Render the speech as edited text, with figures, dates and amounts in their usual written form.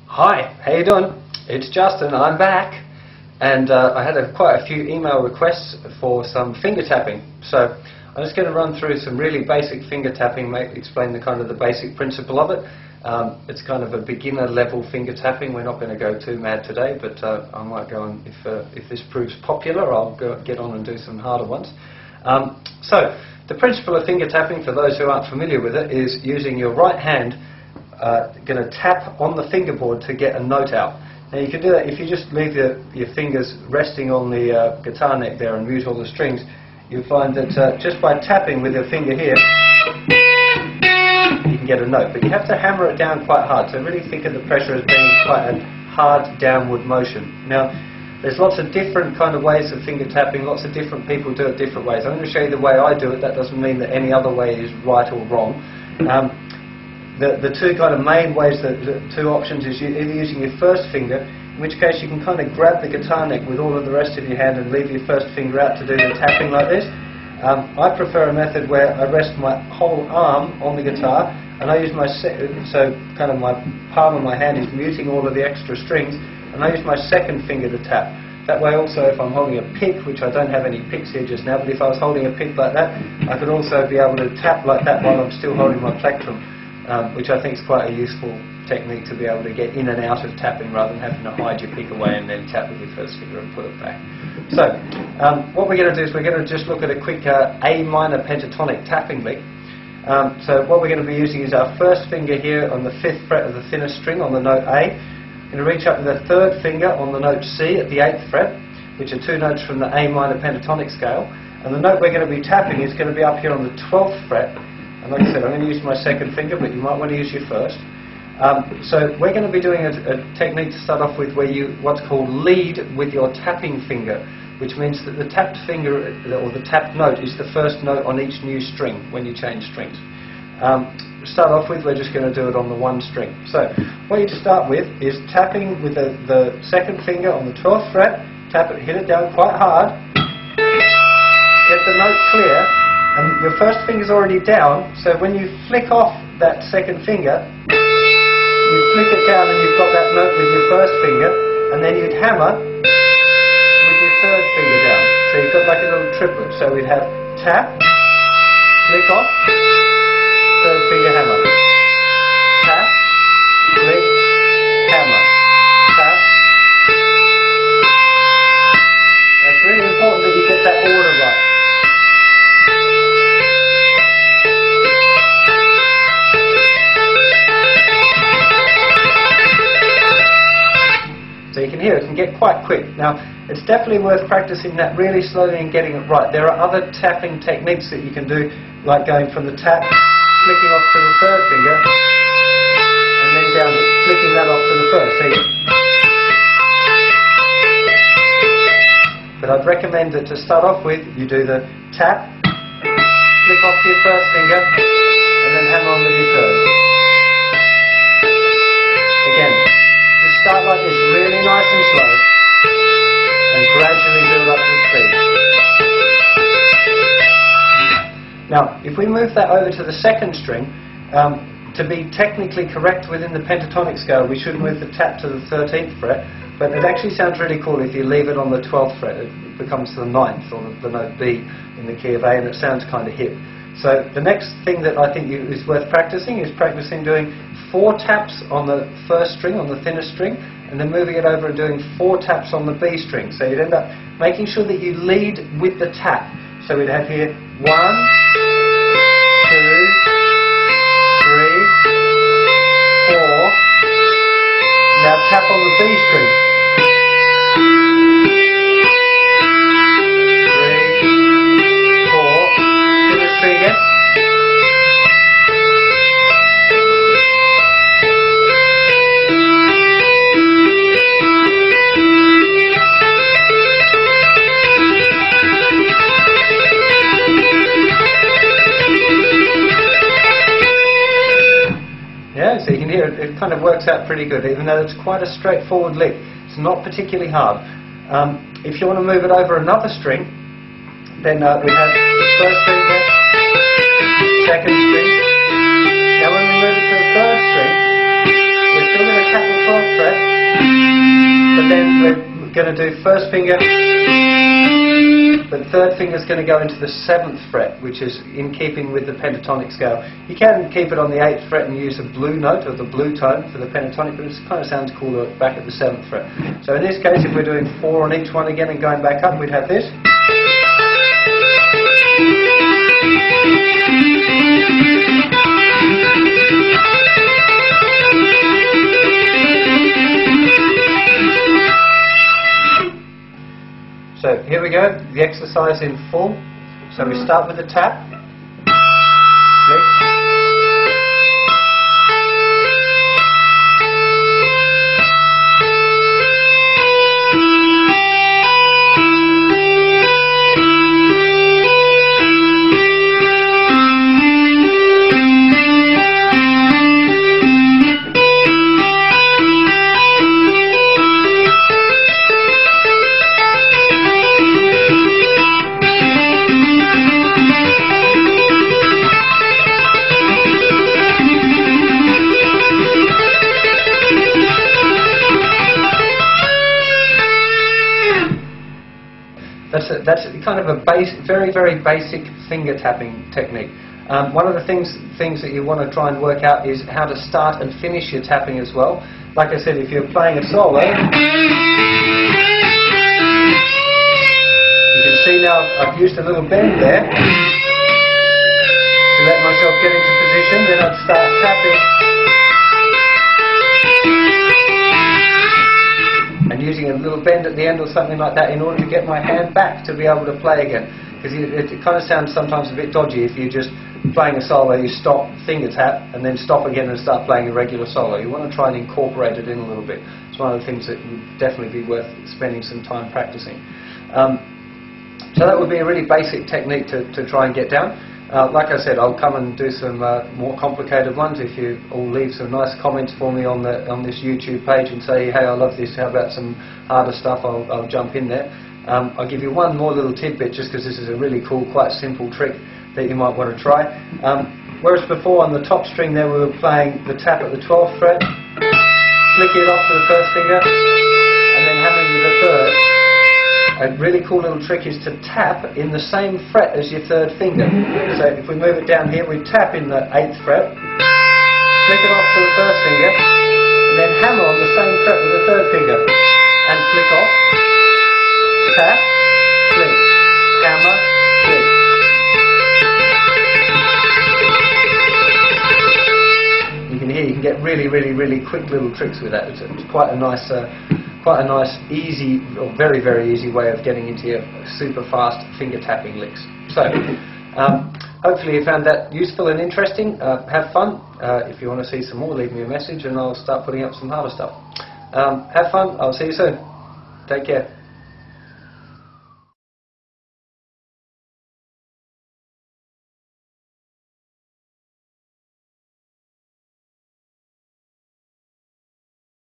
Hi, how you doing? It's Justin, I'm back, and I had quite a few email requests for some finger tapping. So I'm just going to run through some really basic finger tapping, explain the basic principle of it. It's kind of a beginner level finger tapping. We're not going to go too mad today, but I might go on, if this proves popular, I'll get on and do some harder ones. So the principle of finger tapping, for those who aren't familiar with it, is using your right hand, going to tap on the fingerboard to get a note out. Now you can do that if you just leave your fingers resting on the guitar neck there and mute all the strings. You'll find that just by tapping with your finger here, you can get a note. But you have to hammer it down quite hard, so really think of the pressure as being quite a hard downward motion. Now there's lots of different kind of ways of finger tapping, lots of different people do it different ways. I'm going to show you the way I do it. That doesn't mean that any other way is right or wrong. The two kind of main ways, the two options, is either using your first finger, in which case you can kind of grab the guitar neck with all of the rest of your hand and leave your first finger out to do the tapping like this. I prefer a method where I rest my whole arm on the guitar and I use my so kind of my palm of my hand is muting all of the extra strings, and I use my second finger to tap. That way also, if I'm holding a pick, which I don't have any picks here just now, but if I was holding a pick like that, I could also be able to tap like that while I'm still holding my plectrum. Which I think is quite a useful technique to be able to get in and out of tapping rather than having to hide your pick away and then tap with your first finger and put it back. So what we're going to do is we're going to just look at a quick A minor pentatonic tapping lick. So what we're going to be using is our first finger here on the 5th fret of the thinnest string on the note A. We're going to reach up with the third finger on the note C at the 8th fret, which are two notes from the A minor pentatonic scale. And the note we're going to be tapping is going to be up here on the 12th fret. And like I said, I'm going to use my second finger, but you might want to use your first. So we're going to be doing a technique to start off with where you what's called lead with your tapping finger, which means that the tapped finger, or the tapped note, is the first note on each new string when you change strings. To start off with, we're just going to do it on the one string. So what you to start with is tapping with the second finger on the 12th fret, tap it, hit it down quite hard, get the note clear. And your first finger's already down, so when you flick off that second finger, you flick it down and you've got that note with your first finger, and then you'd hammer with your third finger down. So you've got like a little triplet. So we'd have tap, flick off, third finger hammer. Tap, flick, hammer. Tap. It's really important that you get that order right. So you can hear it can get quite quick. Now, it's definitely worth practicing that really slowly and getting it right. There are other tapping techniques that you can do, like going from the tap, flicking off to the third finger, and then down to flicking that off to the first. But I'd recommend that to start off with, you do the tap, flick off to your first finger, and then hammer on with your third. Again. Start like this, really nice and slow, and gradually build up to speed. Now, if we move that over to the second string, to be technically correct within the pentatonic scale, we should move the tap to the 13th fret, but it actually sounds really cool if you leave it on the 12th fret. It becomes the 9th, or the note B in the key of A, and it sounds kind of hip. So the next thing that I think is worth practicing is practicing doing 4 taps on the first string, on the thinnest string, and then moving it over and doing 4 taps on the B string. So you'd end up making sure that you lead with the tap. So we'd have here 1, 2, 3, four. Now tap on the B string. 3, 4. Thinnest string again. So you can hear it kind of works out pretty good, even though it's quite a straightforward lick. It's not particularly hard. If you want to move it over another string, then we have the first finger, second string. Now when we move it to the third string, still going to tap the 12th fret, but then we're going to do first finger, but third finger is going to go into the 7th fret, which is in keeping with the pentatonic scale. You can keep it on the 8th fret and use a blue note or the blue tone for the pentatonic, but it kind of sounds cooler back at the 7th fret. So in this case, if we're doing 4 on each one again and going back up, we'd have this. So here we go, the exercise in full. So we start with the tap. Click. That's kind of a very, very basic finger tapping technique. One of the things that you want to try and work out is how to start and finish your tapping as well. Like I said, if you're playing a solo, you can see now I've used a little bend there to let myself get into position, then I'd start tapping. And using a little bend at the end or something like that in order to get my hand back to be able to play again. Because it kind of sounds sometimes a bit dodgy if you're just playing a solo, you stop, finger tap, and then stop again and start playing a regular solo. You want to try and incorporate it in a little bit. It's one of the things that would definitely be worth spending some time practicing. So that would be a really basic technique to try and get down. Like I said, I'll come and do some more complicated ones. If you all leave some nice comments for me on this YouTube page and say, hey, I love this, how about some harder stuff, I'll jump in there. I'll give you one more little tidbit just because this is a really cool, quite simple trick that you might want to try. Whereas before on the top string there we were playing the tap at the 12th fret, flick it off to the first finger, and then hammering with the third. A really cool little trick is to tap in the same fret as your third finger. So if we move it down here, we tap in the 8th fret, flick it off to the first finger, and then hammer on the same fret with the third finger, and flick off, tap, flick, hammer, flick. You can hear, you can get really, really, really quick little tricks with that. It's quite a nice easy, or very, very easy way of getting into your super fast finger tapping licks. So, hopefully you found that useful and interesting. Have fun. If you want to see some more, leave me a message and I'll start putting up some harder stuff. Have fun. I'll see you soon. Take care.